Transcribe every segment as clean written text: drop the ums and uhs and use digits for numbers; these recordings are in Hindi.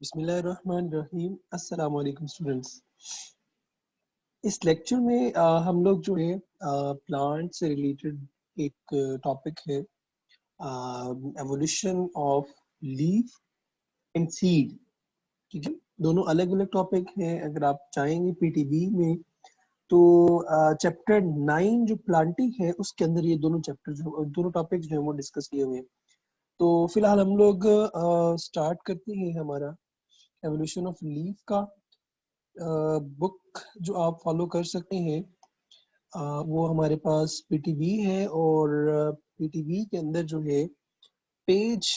बिस्मिल्लाहिर्रहमानिर्रहीम। अस्सलाम वालेकुम स्टूडेंट्स। इस लेक्चर में हम लोग जो है प्लांट से रिलेटेड एक टॉपिक है evolution of leaf and seed. ठीक है, दोनों अलग अलग टॉपिक हैं। अगर आप चाहेंगे पीटीबी में तो चैप्टर 9 जो प्लांटिंग है उसके अंदर ये दोनों टॉपिक जो है वो डिस्कस किए हुए हैं। तो फिलहाल हम लोग स्टार्ट करते हैं हमारा एवोल्यूशन ऑफ लीफ का बुक जो आप फॉलो कर सकते हैं। वो हमारे पास पीटीबी है और पीटीबी के अंदर जो है पेज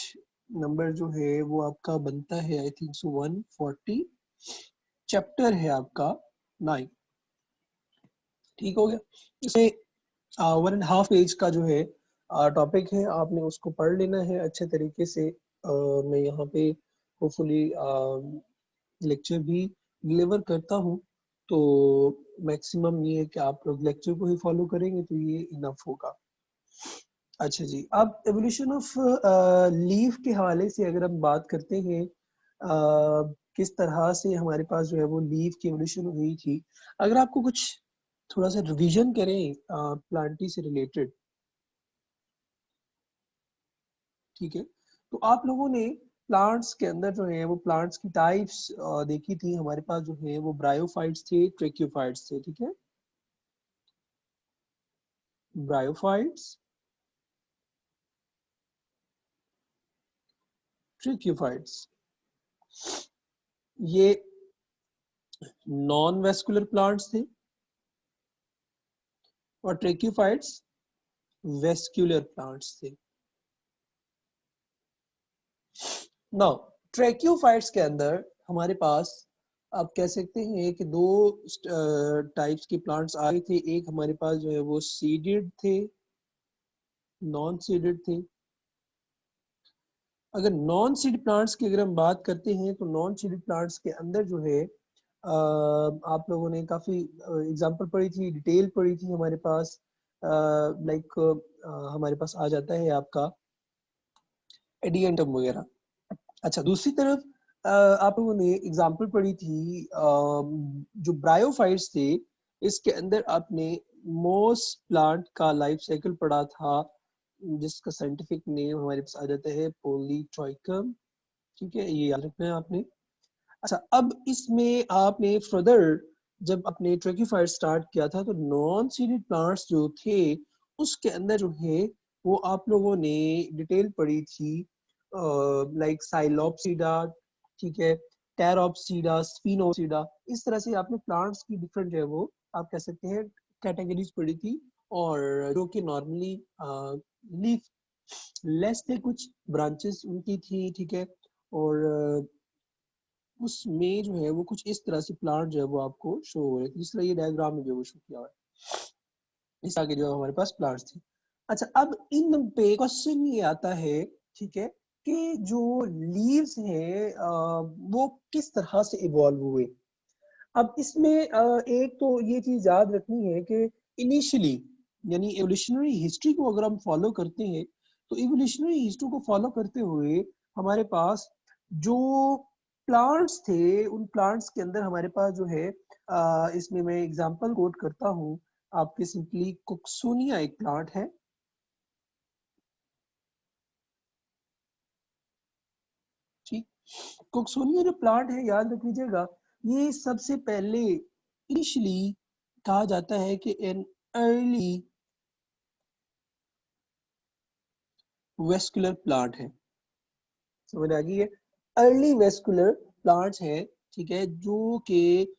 नंबर जो है वो आपका बनता है आई थिंक सो 140। चैप्टर है आपका 9। ठीक हो गया। इसमें 1.5 पेज का जो है टॉपिक है, आपने उसको पढ़ लेना है अच्छे तरीके से। मैं यहाँ पे होपफुली लेक्चर भी डिलीवर करता हूँ, तो मैक्सिमम ये है कि आप लोग लेक्चर को ही फॉलो करेंगे तो ये इनफ होगा। अच्छा जी, अब एवोल्यूशन ऑफ लीफ के हवाले से अगर हम बात करते हैं किस तरह से हमारे पास जो है वो लीफ की एवोल्यूशन हुई थी। अगर आपको कुछ थोड़ा सा रिवीजन करें प्लांटी से रिलेटेड, ठीक है, तो आप लोगों ने प्लांट्स के अंदर जो है वो प्लांट्स की टाइप्स देखी थी। हमारे पास जो है वो ब्रायोफाइट्स थे, ट्रेक्योफाइट्स थे। ठीक है, ब्रायोफाइट्स, ट्रेक्योफाइट्स, ये नॉन वेस्कुलर प्लांट्स थे और ट्रेक्योफाइट्स वेस्कुलर प्लांट्स थे। नाउ ट्रेक्योफाइट्स के अंदर हमारे पास आप कह सकते हैं कि दो टाइप्स के प्लांट्स आए थे। एक हमारे पास जो है वो सीडेड थे, नॉन सीडेड थे। अगर नॉन सीड प्लांट्स की अगर हम बात करते हैं तो नॉन सीड प्लांट्स के अंदर जो है आप लोगों ने काफ़ी एग्जांपल पढ़ी थी, डिटेल पढ़ी थी हमारे पास। लाइक हमारे पास आ जाता है आपका एडियंटम वगैरह। अच्छा, दूसरी तरफ आप लोगों ने एग्जांपल पढ़ी थी जो ब्रायोफाइट्स थे, इसके अंदर आपने मोस प्लांट का लाइफ साइकिल पढ़ा था, जिसका साइंटिफिक नेम हमारे पास आ जाता है पॉलीट्राइकम। ठीक है, ये याद रखना है आपने। अच्छा, अब इसमें आपने फर्दर जब अपने ट्रेक्योफाइट स्टार्ट किया था तो नॉन सीडेड प्लांट्स जो थे उसके अंदर जो है वो आप लोगों ने डिटेल पढ़ी थी, लाइक साइलोप्सीडा, ठीक है, टेरोप्सीडा, स्पिनोसीडा। इस तरह से आपने प्लांट्स की डिफरेंट जो है वो आप कह सकते हैं कैटेगरीज पढ़ी थी, और जो कि नॉर्मली लीफ लेस थे, कुछ ब्रांचेस उनकी थी। ठीक है, और उसमें जो है वो कुछ इस तरह से प्लांट जो है वो आपको शो हो रहे थे, जिस तरह ये डायग्राम में जो है वो शो किया हुआ है। इस आगे जो हमारे पास प्लांट्स थे। अच्छा, अब इन पे क्वेश्चन ये आता है, ठीक है, कि जो लीव्स हैं वो किस तरह से इवॉल्व हुए। अब इसमें एक तो ये चीज याद रखनी है कि इनिशियली यानी एवोल्यूशनरी हिस्ट्री को अगर हम फॉलो करते हैं तो एवोल्यूशनरी हिस्ट्री को फॉलो करते हुए हमारे पास जो प्लांट्स थे उन प्लांट्स के अंदर हमारे पास जो है इसमें मैं एग्जांपल कोट करता हूँ आपके, सिंपली कुक्सुनिया एक प्लांट है। ठीक, कुक्सुनिया जो प्लांट है याद रख लीजिएगा, ये सबसे पहले इनिशियली कहा जाता है कि एन अर्ली वेस्कुलर प्लांट है। समझ आ गई है, अर्ली वेस्कुलर प्लांट्स हैं। ठीक है, जो कि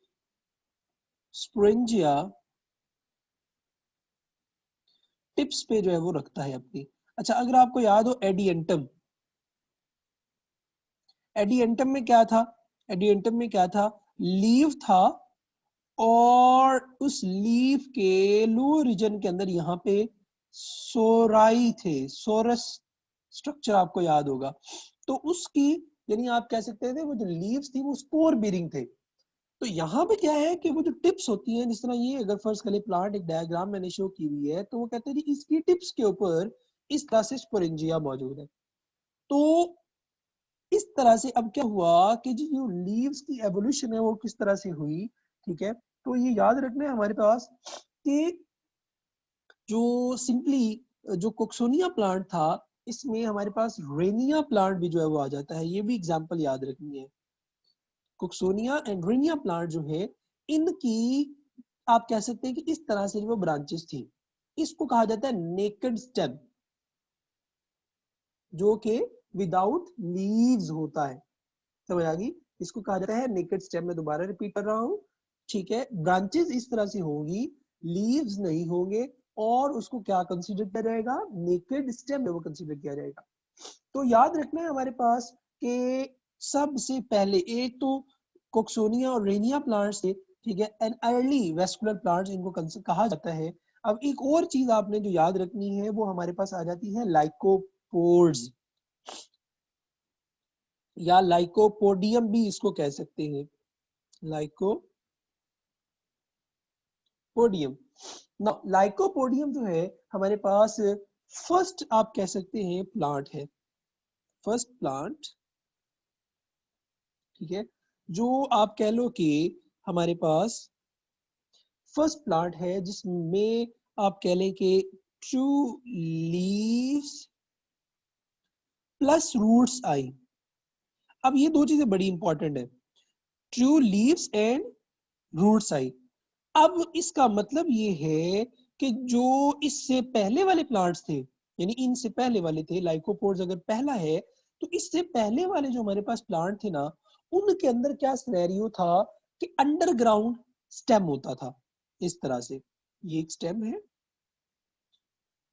स्प्रिंजिया टिप्स पे जो है वो रखता है अपनी। अच्छा, अगर आपको याद हो एडियंटम, एडियंटम में क्या था, एडियंटम में क्या था, लीव था, और उस लीफ के लोअर रीजन के अंदर यहाँ पे सोराई थे, सोरस स्ट्रक्चर आपको याद होगा। तो उसकी यानी आप कह सकते थे वो जो लीव्स थी वो स्पोर बीरिंग थे। तो यहाँ पे क्या है कि वो जो टिप्स होती हैं, जिस तरह ये अगर फर्स्ट कले प्लांट एक डायग्राम मैंने शो की हुई है, तो वो कहते हैं कि इसकी टिप्स के ऊपर इस तरह से स्पोरेंजिया मौजूद है। तो इस तरह से अब क्या हुआ कि जो लीव्स की एवोल्यूशन है वो किस तरह से हुई, ठीक है। तो ये याद रखना है हमारे पास कि जो सिंपली जो कोक्सोनिया प्लांट था, इसमें हमारे पास रेनिया प्लांट भी जो है वो आ जाता है, ये भी एग्जांपल याद रखनी है। कोक्सोनिया एंड रेनिया प्लांट जो है, इनकी आप कह सकते हैं कि इस तरह से वो ब्रांचेस थी। इसको कहा जाता है नेकेड स्टेम, जो कि विदाउट लीव्स होता है। समझ आ गई? इसको कहा जाता है नेकेड स्टेम। मैं दोबारा रिपीट कर रहा हूँ, ठीक है। ब्रांचेस इस तरह से होंगी, लीव्स नहीं होंगे, और उसको क्या कंसीडर किया जाएगा? नेकेड स्टेम में वो कंसीडर किया जाएगा। तो याद रखना है हमारे पास कि सबसे पहले एक तो कोक्सोनिया और रेनिया प्लांट्स थे, ठीक है। एंड अर्ली वेस्कुलर प्लांट्स इनको कहा जाता है। अब एक और चीज आपने जो याद रखनी है वो हमारे पास आ जाती है लाइकोपोड्स, या लाइकोपोडियम भी इसको कह सकते हैं, लाइकोपोडियम। ना लाइकोपोडियम जो है हमारे पास फर्स्ट आप कह सकते हैं प्लांट है, फर्स्ट प्लांट, ठीक है। जो आप कह लो कि हमारे पास फर्स्ट प्लांट है जिसमें आप कह लें कि ट्रू लीव्स प्लस रूट्स आई। अब ये दो चीजें बड़ी इंपॉर्टेंट है, ट्रू लीव्स एंड रूट्स आई। अब इसका मतलब ये है कि जो इससे पहले वाले प्लांट्स थे, यानी इनसे पहले वाले थे, लाइकोपोड्स अगर पहला है, तो इससे पहले वाले जो हमारे पास प्लांट थे ना, उनके अंदर क्या सिनेरियो था कि अंडरग्राउंड स्टेम होता था इस तरह से। ये एक स्टेम है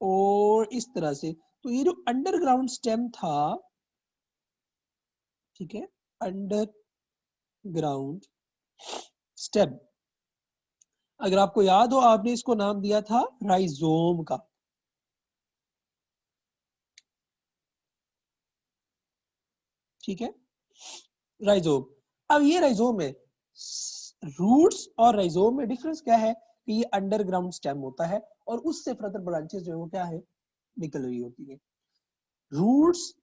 और इस तरह से, तो ये जो अंडरग्राउंड स्टेम था, ठीक है, अंडरग्राउंड स्टेम, अगर आपको याद हो आपने इसको नाम दिया था राइजोम का, ठीक है, राइजोम। अब ये राइजोम है, रूट्स और राइजोम में डिफरेंस क्या है कि ये अंडरग्राउंड स्टेम होता है और उससे फर्दर ब्रांचेस जो है वो क्या है, निकल रही होती है। रूट्स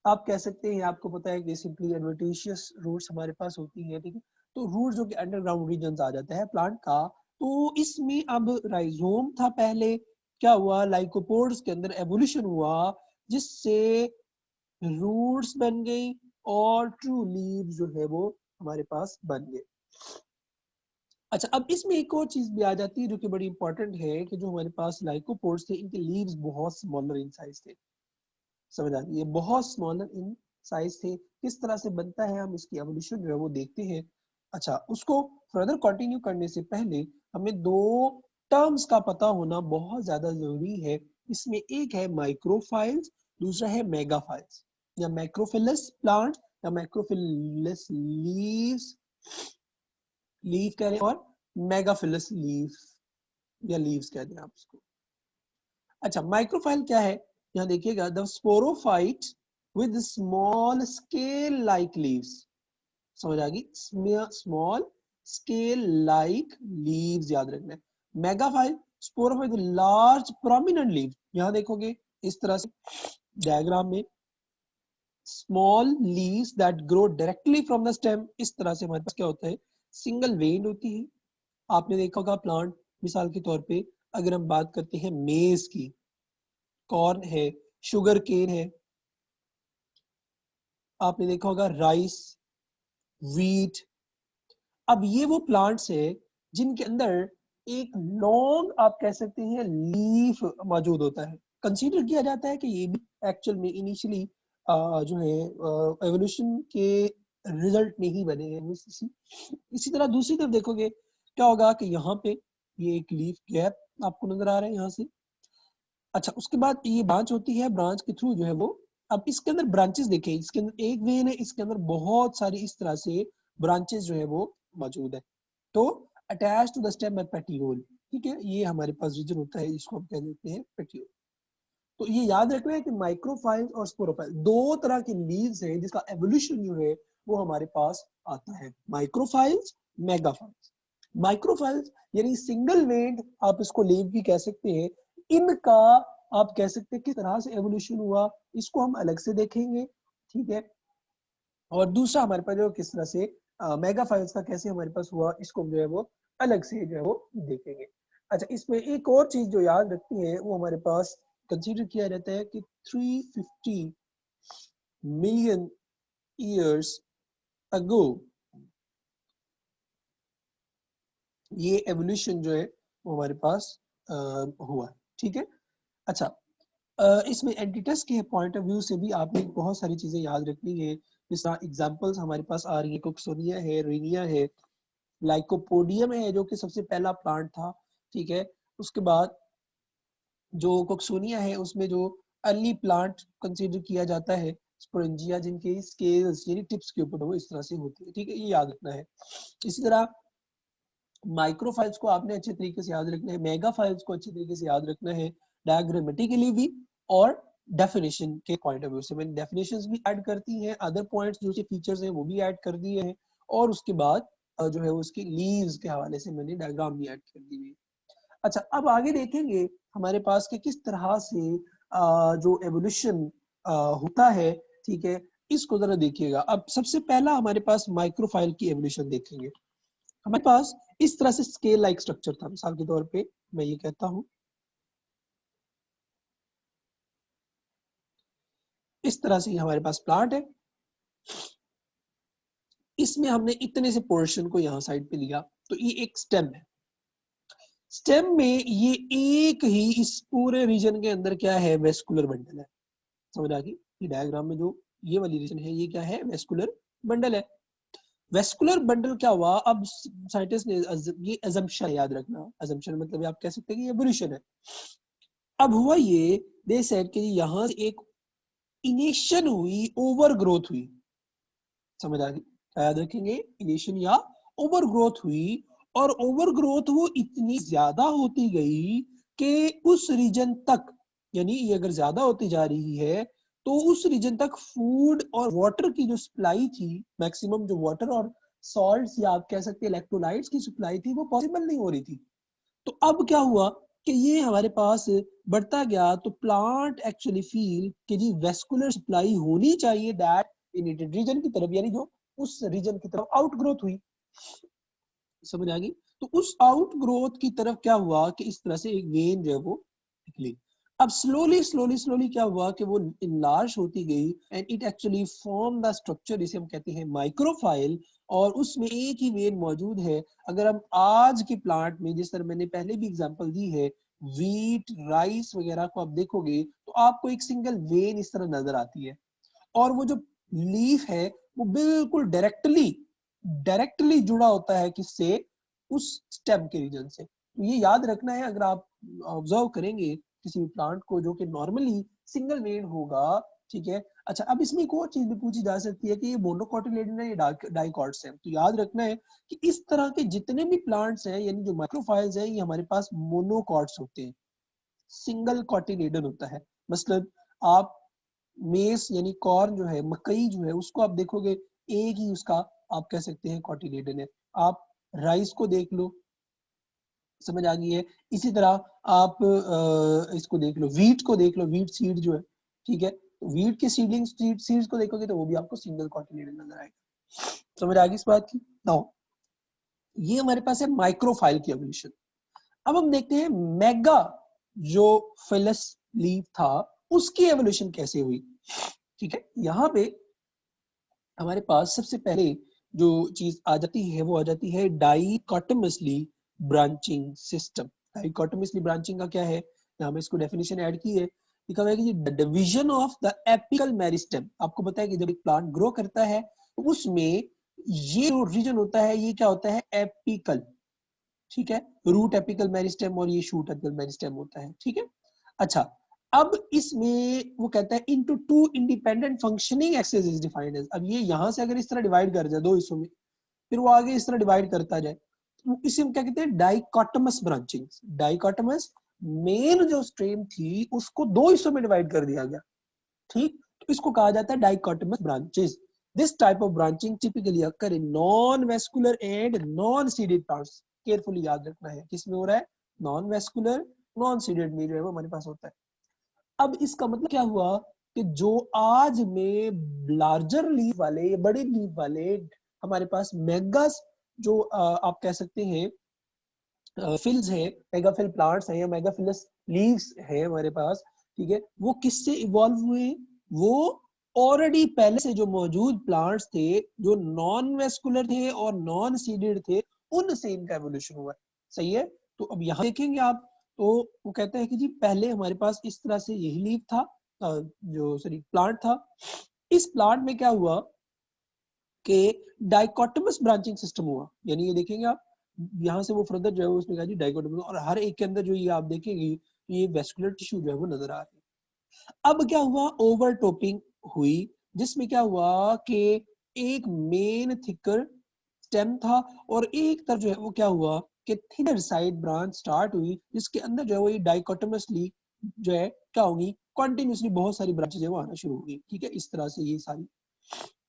आप कह सकते हैं, आपको पता है कि सिंपली एडवेंटिशियस रूट्स हमारे पास होती है, ठीक है। तो रूट जो कि अंडरग्राउंड रीजन आ जाता है प्लांट का, तो इसमें अब राइजोम था पहले, क्या हुआ, लाइकोपोड्स के अंदर एवोल्यूशन हुआ जिससे रूट्स बन गई और ट्रू लीव्स जो है वो हमारे पास बन गए। अच्छा, अब इसमें एक और चीज भी आ जाती है जो कि बड़ी इंपॉर्टेंट है कि जो हमारे पास लाइकोपोड्स थे, इनके लीव्स बहुत स्मॉलर इन साइज थे। समझ आ गई? ये बहुत स्मॉलर इन साइज थे। किस तरह से बनता है हम इसकी एवोल्यूशन जो है वो देखते हैं। अच्छा, उसको फर्दर कंटिन्यू करने से पहले हमें दो टर्म्स का पता होना बहुत ज्यादा जरूरी है। इसमें एक है माइक्रोफाइल्स, दूसरा है मेगाफाइल्स, या मैक्रोफिलस प्लांट, या मैक्रोफिलस लीव्स, लीफ कह रहे हैं, और मेगाफिलस लीफ या लीव्स कहते हैं आप इसको। अच्छा, माइक्रोफाइल क्या है? यहाँ देखिएगा, the sporophyte with small scale like leaves. समझ आ गई? स्मॉल स्केल लाइक लीव्स याद रखना है। Megaphyll sporophyte with large prominent leave. यहाँ देखोगे इस तरह से डायग्राम में, small leaves that grow directly from the stem. इस तरह से हमारे पास क्या होता है, सिंगल वेन होती है। आपने देखा होगा प्लांट, मिसाल के तौर पे अगर हम बात करते हैं मेज की, कॉर्न है, शुगर केन है, आपने देखा होगा राइस, वीट। अब ये वो प्लांट्स है जिनके अंदर एक लॉन्ग आप कह सकते हैं लीफ मौजूद होता है। कंसीडर किया जाता है कि ये भी एक्चुअल में इनिशियली जो है एवोल्यूशन के रिजल्ट में ही बने हैं। इसी तरह दूसरी तरफ देखोगे क्या होगा कि यहाँ पे ये एक लीफ गैप आपको नजर आ रहा है यहाँ से। अच्छा, उसके बाद ये ब्रांच होती है, ब्रांच के थ्रू जो है वो, अब इसके अंदर ब्रांचेस देखें, इसके अंदर एक वेन है, इसके अंदर बहुत सारी इस तरह से ब्रांचेस जो है वो मौजूद है। तो attach to the stem by petiole, ठीक है, ये हमारे पास रीजन होता है, इसको हम कह देते हैं पेटियोल। तो ये याद रखना है कि माइक्रोफाइल्स और स्पोरोफाइल दो तरह की लीव्स हैं जिसका एवोल्यूशन जो है वो हमारे पास आता है, माइक्रोफाइल्स, मेगाफाइल्स। माइक्रोफाइल्स यानी सिंगल वेन्ड आप इसको लीव भी कह सकते हैं। इनका आप कह सकते हैं किस तरह से एवोल्यूशन हुआ, इसको हम अलग से देखेंगे, ठीक है। और दूसरा हमारे पास जो किस तरह से मेगाफाइल्स का कैसे हमारे पास हुआ, इसको जो है वो अलग से जो है वो देखेंगे। अच्छा, इसमें एक और चीज जो याद रखनी है वो हमारे पास कंसीडर किया जाता है कि 350 मिलियन ईयर्स अगो ये एवोल्यूशन जो है वो हमारे पास हुआ। ठीक है। अच्छा, इसमें एंटिटस के पॉइंट ऑफ व्यू से भी आपने बहुत सारी चीजें याद रखनी है। जिस तरह एग्जांपल्स हमारे पास आ रही है, कोक्सोनिया है, रेनिया है, लाइकोपोडियम है जो कि सबसे पहला प्लांट था। ठीक है। उसके बाद जो कोक्सोनिया है उसमें जो अर्ली प्लांट कंसीडर किया जाता है स्पोरेंजिया, जिनके स्केल्स यानी टिप्स के ऊपर वो इस तरह से होती है। ठीक है, ये याद रखना है। इसी तरह माइक्रोफाइल्स को आपने अच्छे तरीके से याद रखना है, मेगा फाइल्स को अच्छे तरीके से याद रखना है, डायग्रामेटिकली भी और डेफिनेशन के पॉइंट ऑफ व्यू से। मैंने डेफिनेशंस भी ऐड करती हैं, अदर पॉइंट्स जो से फीचर्स हैं वो भी ऐड कर दिए हैं, और उसके बाद जो है उसकी लीव्स के हवाले से मैंने डायग्राम भी ऐड कर दी है। अच्छा, अब आगे देखेंगे हमारे पास कि किस तरह से जो एवोल्यूशन होता है। ठीक है, इसको जरा देखिएगा। अब सबसे पहला हमारे पास माइक्रोफाइल की एवोल्यूशन देखेंगे। हमारे पास इस तरह से स्केल लाइक स्ट्रक्चर था। मिसाल के तौर पे मैं ये कहता हूं, इस तरह से हमारे पास प्लांट है, इसमें हमने इतने से पोर्शन को यहाँ साइड पे लिया, तो ये एक स्टेम है। स्टेम में ये एक ही इस पूरे रीजन के अंदर क्या है, वेस्कुलर बंडल है। समझ आ गई? ये डायग्राम में जो ये वाली रीजन है ये क्या है, वेस्कुलर बंडल है। वेस्कुलर बंडल क्या हुआ, अब साइंटिस्ट ने ये अजम्पशन याद रखना, अजम्पशन मतलब आप कह सकते हैं कि ये एवोल्यूशन है। अब हुआ ये, दे सेड कि यहाँ से एक इनिशियल हुई, ओवर ग्रोथ हुई। समझ आ गई? याद रखेंगे, इनिशियल या ओवर ग्रोथ हुई, और ओवर ग्रोथ वो इतनी ज्यादा होती गई कि उस रीजन तक, यानी ये अगर ज्यादा होती जा रही है तो उस रीजन तक फूड और वाटर की जो सप्लाई थी, मैक्सिमम जो वाटर और सॉल्ट्स या आप कह सकते हैं इलेक्ट्रोलाइट्स की सप्लाई थी, वो पॉसिबल नहीं हो रही थी। तो अब क्या हुआ कि ये हमारे पास बढ़ता गया, तो प्लांट एक्चुअली फील कि जी वेस्कुलर सप्लाई होनी चाहिए दैट इनिटेड रीजन की तरफ, यानी जो उस रीजन की तरफ आउट ग्रोथ हुई। समझ आ गई? तो उस आउट ग्रोथ की तरफ क्या हुआ कि इस तरह से एक वेन जो है वो निकली। अब स्लोली स्लोली स्लोली क्या हुआ कि वो इनलार्ज होती गई, and it actually form the structure जिसे हम कहते हैं माइक्रोफाइल, और उसमें एक ही वेन मौजूद है। अगर हम आज के प्लांट में, जिस तरह मैंने पहले भी एग्जांपल दी है, वीट राइस वगैरह को आप देखोगे तो आपको एक सिंगल वेन इस तरह नजर आती है, और वो जो लीफ है वो बिल्कुल डायरेक्टली जुड़ा होता है किससे, उस स्टेम के रीजन से। तो ये याद रखना है, अगर आप ऑब्जर्व करेंगे किसी भी प्लांट को जो कि नॉर्मली सिंगल वेन होगा। ठीक है। अच्छा, अब इसमें एक और चीज भी पूछी जा सकती है कि ये मोनोकोटिलेडन है या डाइकॉट्स है। तो याद रखना है कि इस तरह के जितने भी प्लांट्स हैं, यानी जो माइक्रोफाइल्स हैं, ये हमारे पास मोनोकॉट्स होते हैं, सिंगल कॉटिलेडन होता है। मतलब आप मेस यानी कॉर्न जो है, मकई जो है, उसको आप देखोगे एक ही उसका आप कह सकते हैं कॉटिलेडन है। आप राइस को देख लो, समझ आ गई है? इसी तरह आप इसको देख लो, वीट को देख लो, वीट सीड जो है। ठीक है, वीट के सीड्स को देखोगे तो वो भी आपको सिंगल कॉटिलेडन नजर आएगा। समझ आ गई इस बात की? नाउ ये हमारे पास है माइक्रोफाइल की एवोल्यूशन। अब हम देखते हैं मेगा जो फिलस लीफ था उसकी एवोल्यूशन कैसे हुई। ठीक है, यहाँ पे हमारे पास सबसे पहले जो चीज आ जाती है वो आ जाती है डाइकोटमसली ब्रांचिंग सिस्टम। डाइकोटमसली ब्रांचिंग का क्या है, यहाँ पे इसको डेफिनेशन ऐड की है, लिखा हुआ है कि division of the apical meristem. आपको पता है कि जब एक प्लांट ग्रो करता है तो उसमें ये जो रीजन होता है ये क्या होता है, एपिकल। ठीक है, रूट एपिकल मेरिस्टेम और ये शूट एपिकल मेरिस्टेम होता है। ठीक है। अच्छा, अब इसमें वो कहता है into two independent functioning axes is defined as. अब ये यहां से अगर इस तरह डिवाइड कर जाए दो हिस्सों में, फिर वो आगे इस तरह डिवाइड करता जाए, तो इसे हम क्या कहते हैं, डाइकोटमस ब्रांचिंग। डाइकोटमस मेन जो स्ट्रीम थी उसको दो हिस्सों में डिवाइड कर दिया गया। ठीक, तो इसको कहा जाता है dichotomous branches. This type of branching typically occur in non vascular and non seeded plants. Carefully याद रखना है किसमें हो रहा है, नॉन वेस्कुलर, नॉन सीडेड में जो है वो हमारे पास होता है। अब इसका मतलब क्या हुआ कि जो आज में लार्जर लीफ वाले, बड़े लीफ वाले हमारे पास मेगास जो आप कह सकते हैं फिल्स है, मेगाफिल प्लांट्स हैं या मेगाफिलस लीव्स है हमारे पास, ठीक है, वो किससे इवॉल्व हुए? वो ऑलरेडी पहले से जो मौजूद प्लांट्स थे, जो नॉन वेस्कुलर थे और नॉन सीडेड थे, उनसे इनका एवोल्यूशन हुआ है। सही है। तो अब यहाँ देखेंगे आप, तो वो कहते हैं कि जी पहले हमारे पास इस तरह से यही लीफ था, जो सॉरी प्लांट था। इस प्लांट में क्या हुआ कि डाइकोटमस ब्रांचिंग सिस्टम हुआ, यानी ये देखेंगे आप, यहाँ से वो फर्दर जो है उसने कहा जी डाइकोटमस, और हर एक के अंदर जो ये आप देखेंगे ये वेस्कुलर टिश्यू जो है वो नजर आ रही है। अब क्या हुआ, ओवरटॉपिंग हुई, जिसमें क्या हुआ कि एक मेन थिकर स्टेम था और एक तरफ जो है वो क्या हुआ कि थिनर साइड ब्रांच स्टार्ट हुई, जिसके अंदर जो है वो ये डाइकोटमसली जो है क्या होगी, कंटिन्यूसली बहुत सारी ब्रांचेज है वो आना शुरू होगी। ठीक है, इस तरह से ये सारी।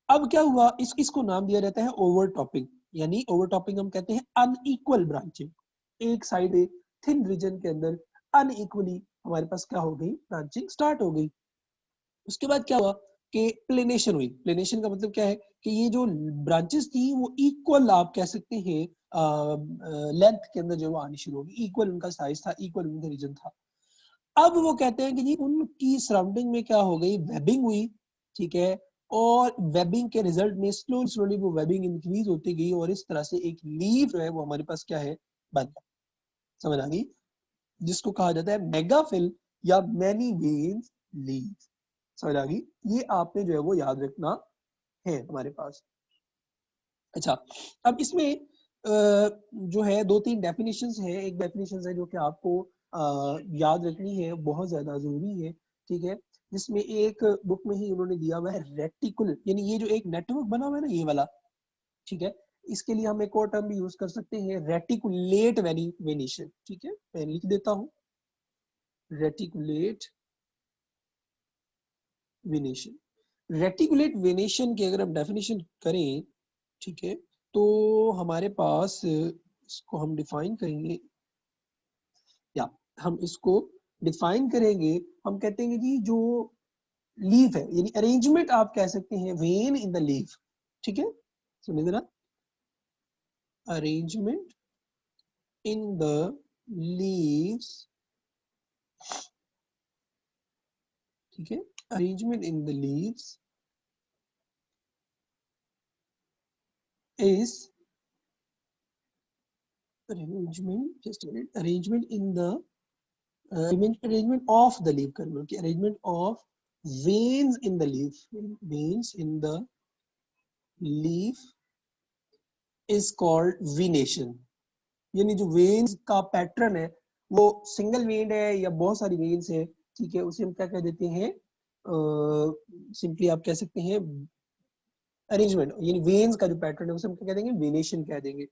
अब क्या हुआ, इसको नाम दिया जाता है ओवरटॉपिंग, यानी ओवरटॉपिंग हम कहते हैं अनइक्वल ब्रांचिंग। एक साइड थिन रीजन के अंदर अनइक्वली हमारे पास क्या हो गई, ब्रांचिंग स्टार्ट हो गई। उसके बाद क्या हुआ कि प्लेनेशन हुई। प्लेनेशन का मतलब क्या है कि ये जो ब्रांचेस थी वो इक्वल आप कह सकते हैं लेंथ के अंदर जो वो आनी शुरू होगी, इक्वल उनका साइज था, इक्वल उनका रीजन था। अब वो कहते हैं कि जी उनकी सराउंडिंग में क्या हो गई, वेबिंग हुई। ठीक है, और वेबिंग के रिजल्ट में स्लोली स्लोली वो वेबिंग इंक्रीज होती गई और इस तरह से एक लीफ जो है वो हमारे पास क्या है, बन गया। समझ आ गई, जिसको कहा जाता है मेगाफिल या मैनी वेन्स लीफ। समझ आ गई, ये आपने जो है वो याद रखना है हमारे पास। अच्छा, अब इसमें जो है दो तीन डेफिनेशंस है। एक डेफिनेशन है जो कि आपको याद रखनी है, बहुत ज्यादा जरूरी है। ठीक है, जिसमें एक बुक में ही उन्होंने दिया हुआ है रेटिकुल, यानी ये जो एक नेटवर्क बना हुआ है ना ये वाला, ठीक है, इसके लिए हम एक और टर्म भी यूज कर सकते हैं, रेटिकुलेट वेनिशन। ठीक है, मैं लिख देता हूँ, रेटिकुलेट वेनेशन। रेटिकुलेट वेनेशन की अगर हम डेफिनेशन करें, ठीक है, तो हमारे पास इसको हम डिफाइन करेंगे, या हम इसको डिफाइन करेंगे, हम कहते हैं कि जो लीफ है, यानी अरेंजमेंट आप कह सकते हैं वेन इन द लीफ। ठीक है, सुनिए जरा, अरेंजमेंट इन द लीव्स, ठीक है, arrangement in the leaves is arrangement, just a minute, arrangement in the arrangement of the leaf kernel, okay, arrangement of veins in the leaf, veins in the leaf is called venation। यानी जो वेन्स का पैटर्न है वो सिंगल वेन है या बहुत सारी वेन्स है, ठीक है, उसे हम क्या कह देते हैं, सिंपली आप कह सकते हैं अरेंजमेंट, यानी वेन्स का जो पैटर्न है उसे हम क्या कह देंगे, वेनेशन कह देंगे।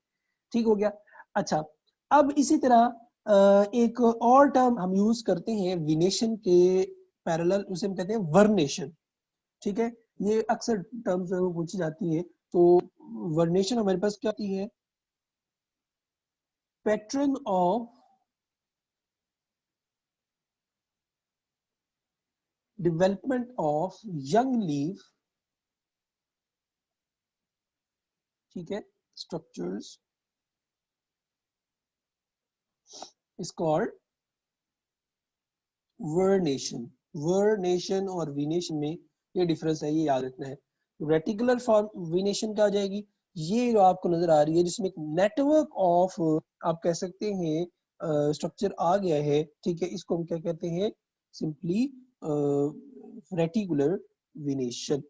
ठीक हो गया। अच्छा, अब इसी तरह एक और टर्म हम यूज करते हैं विनेशन के पैरेलल, उसे हम कहते हैं वर्नेशन। ठीक है, ये अक्सर टर्म्स में पूछी जाती है। तो वर्नेशन हमारे पास क्या आती है, pattern of development of young leaf, ठीक है, structures is called vernation. Vernation और विनेशन में ये डिफरेंस है, ये याद रखना है। रेटिकुलर फॉर्म विनेशन क्या हो जाएगी, ये जो आपको नजर आ रही है जिसमें एक नेटवर्क ऑफ आप कह सकते हैं स्ट्रक्चर आ गया है, ठीक है, इसको हम क्या कहते हैं, सिंपली रेटिकुलर विनेशन।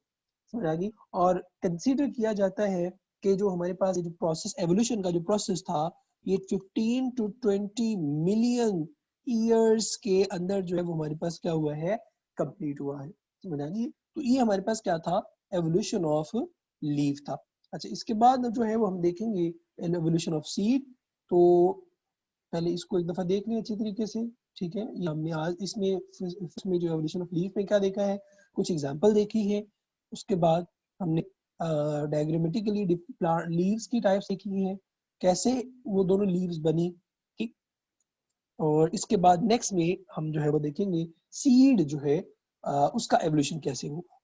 समझ आ गई। और कंसीडर किया जाता है कि जो हमारे पास जो प्रोसेस, एवोल्यूशन का जो प्रोसेस था, ये 15 to 20 मिलियन ईयर्स के अंदर जो है वो हमारे पास क्या हुआ है, कंप्लीट हुआ है। समझ आ गई। तो ये हमारे पास क्या था, एवोल्यूशन ऑफ लीफ था। अच्छा, इसके बाद जो है वो हम देखेंगे एवोल्यूशन ऑफ सीड। तो पहले इसको एक दफा देख लें अच्छी तरीके से। ठीक है, ये हमने आज इसमें जो एवोल्यूशन ऑफ लीफ में क्या देखा है, कुछ एग्जांपल देखी है। उसके बाद हमने डायग्रामेटिकली लीव्स की टाइप्स देखी है, कैसे वो दोनों लीव्स बनी। ठीक, और इसके बाद नेक्स्ट में हम जो है वो देखेंगे सीड जो है उसका एवोल्यूशन कैसे हुआ।